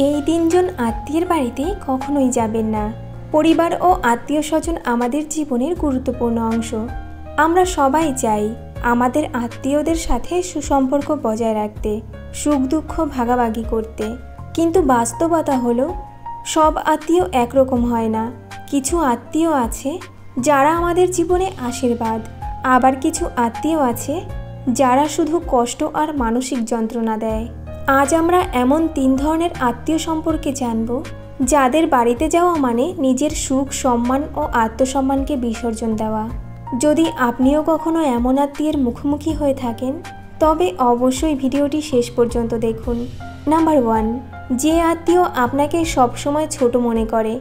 এই তিনজন আত্মীয়ের বাড়িতে কখনোই যাবেন না। পরিবার ও আত্মীয় স্বজন আমাদের জীবনের গুরুত্বপূর্ণ অংশ। আমরা সবাই চাই আমাদের আত্মীয়দের সাথে সুসম্পর্ক বজায় রাখতে, সুখ দুঃখ ভাগাভাগি করতে। কিন্তু বাস্তবতা হলো সব আত্মীয় একরকম হয় না। কিছু আত্মীয় আছে যারা আমাদের জীবনে আশীর্বাদ, আবার কিছু আত্মীয় আছে যারা শুধু কষ্ট আর মানসিক যন্ত্রণা দেয়। আজ আমরা এমন 3 ধরনের আত্মীয় সম্পর্কে জানব, যাদের বাড়িতে যাওয়া মানে নিজের সুখ, সম্মান ও আত্মসম্মানকে বিসর্জন দেওয়া। যদি আপনিও কখনো এমন আত্মীয়ের মুখোমুখি হয়ে থাকেন, তবে অবশ্যই ভিডিওটি শেষ পর্যন্ত দেখুন। নাম্বার 1, যে আত্মীয় আপনাকে সবসময় ছোট মনে করে।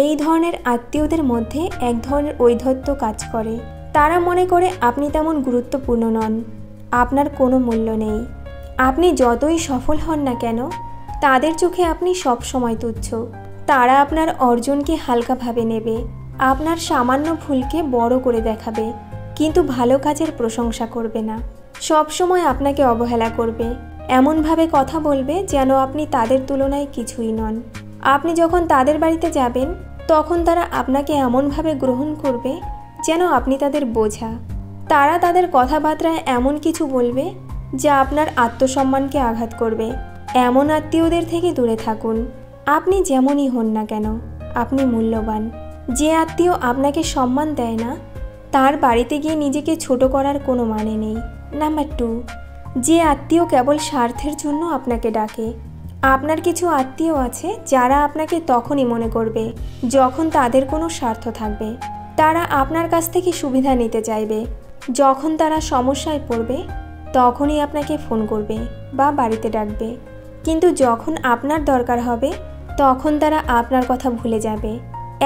এই ধরনের আত্মীয়দের মধ্যে এক ধরনের ঔদ্ধত্য কাজ করে। তারা মনে করে আপনি তেমন গুরুত্বপূর্ণ নন, আপনার কোনো মূল্য নেই। আপনি যতই সফল হন না কেন, তাদের চোখে আপনি সবসময় তুচ্ছ। তারা আপনার অর্জনকে হালকাভাবে নেবে, আপনার সামান্য ভুলকে বড় করে দেখাবে, কিন্তু ভালো কাজের প্রশংসা করবে না। সবসময় আপনাকে অবহেলা করবে, এমনভাবে কথা বলবে যেন আপনি তাদের তুলনায় কিছুই নন। আপনি যখন তাদের বাড়িতে যাবেন, তখন তারা আপনাকে এমনভাবে গ্রহণ করবে যেন আপনি তাদের বোঝা। তারা তাদের কথাবার্তায় এমন কিছু বলবে যা আপনার আত্মসম্মানকে আঘাত করবে। এমন আত্মীয়দের থেকে দূরে থাকুন। আপনি যেমনই হন না কেন, আপনি মূল্যবান। যে আত্মীয় আপনাকে সম্মান দেয় না, তার বাড়িতে গিয়ে নিজেকে ছোট করার কোনো মানে নেই। নাম্বার 2, যে আত্মীয় কেবল স্বার্থের জন্য আপনাকে ডাকে। আপনার কিছু আত্মীয় আছে যারা আপনাকে তখনই মনে করবে যখন তাদের কোনো স্বার্থ থাকবে। তারা আপনার কাছ থেকে সুবিধা নিতে চাইবে। যখন তারা সমস্যায় পড়বে, তখনই আপনাকে ফোন করবে বা বাড়িতে ডাকবে। কিন্তু যখন আপনার দরকার হবে, তখন তারা আপনার কথা ভুলে যাবে।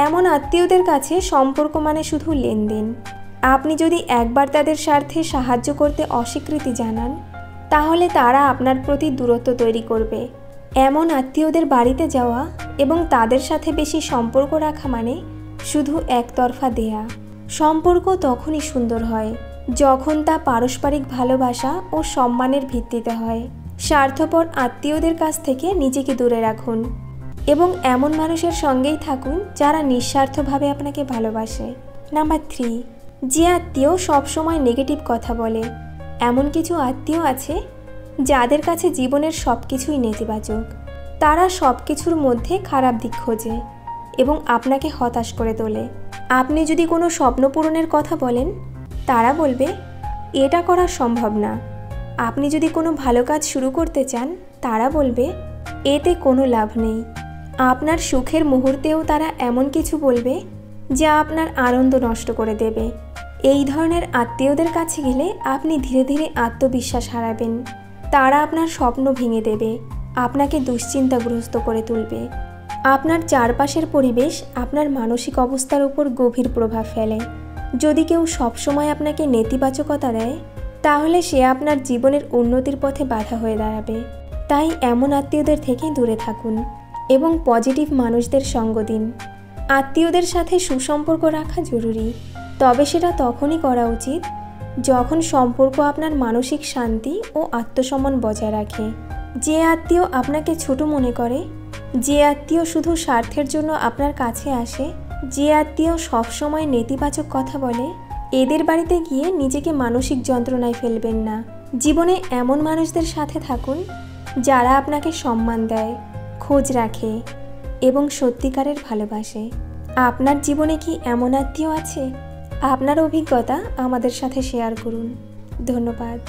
এমন আত্মীয়দের কাছে সম্পর্ক মানে শুধু লেনদেন। আপনি যদি একবার তাদের স্বার্থে সাহায্য করতে অস্বীকৃতি জানান, তাহলে তারা আপনার প্রতি দূরত্ব তৈরি করবে। এমন আত্মীয়দের বাড়িতে যাওয়া এবং তাদের সাথে বেশি সম্পর্ক রাখা মানে শুধু একতরফা দেয়া। সম্পর্ক তখনই সুন্দর হয় যখন তা পারস্পরিক ভালোবাসা ও সম্মানের ভিত্তিতে হয়। স্বার্থপর আত্মীয়দের কাছ থেকে নিজেকে দূরে রাখুন এবং এমন মানুষের সঙ্গেই থাকুন যারা নিঃস্বার্থভাবে আপনাকে ভালোবাসে। নাম্বার 3, যে আত্মীয় সবসময় নেগেটিভ কথা বলে। এমন কিছু আত্মীয় আছে যাদের কাছে জীবনের সব কিছুই নেতিবাচক। তারা সব কিছুর মধ্যে খারাপ দিক খোঁজে এবং আপনাকে হতাশ করে তোলে। আপনি যদি কোনো স্বপ্ন পূরণের কথা বলেন, তারা বলবে এটা করা সম্ভব না। আপনি যদি কোনো ভালো কাজ শুরু করতে চান, তারা বলবে এতে কোনো লাভ নেই। আপনার সুখের মুহূর্তেও তারা এমন কিছু বলবে যা আপনার আনন্দ নষ্ট করে দেবে। এই ধরনের আত্মীয়দের কাছে গেলে আপনি ধীরে ধীরে আত্মবিশ্বাস হারাবেন। তারা আপনার স্বপ্ন ভেঙে দেবে, আপনাকে দুশ্চিন্তাগ্রস্ত করে তুলবে। আপনার চারপাশের পরিবেশ আপনার মানসিক অবস্থার উপর গভীর প্রভাব ফেলে। যদি কেউ সবসময় আপনাকে নেতিবাচকতা দেয়, তাহলে সে আপনার জীবনের উন্নতির পথে বাধা হয়ে দাঁড়াবে। তাই এমন আত্মীয়দের থেকে দূরে থাকুন এবং পজিটিভ মানুষদের সঙ্গ দিন। আত্মীয়দের সাথে সুসম্পর্ক রাখা জরুরি, তবে সেটা তখনই করা উচিত যখন সম্পর্ক আপনার মানসিক শান্তি ও আত্মসম্মান বজায় রাখে। যে আত্মীয় আপনাকে ছোট মনে করে, যে আত্মীয় শুধু স্বার্থের জন্য আপনার কাছে আসে, যে আত্মীয় সবসময় নেতিবাচক কথা বলে, এদের বাড়িতে গিয়ে নিজেকে মানসিক যন্ত্রণায় ফেলবেন না। জীবনে এমন মানুষদের সাথে থাকুন যারা আপনাকে সম্মান দেয়, খোঁজ রাখে এবং সত্যিকারের ভালোবাসে। আপনার জীবনে কি এমন আত্মীয় আছে? আপনার অভিজ্ঞতা আমাদের সাথে শেয়ার করুন। ধন্যবাদ।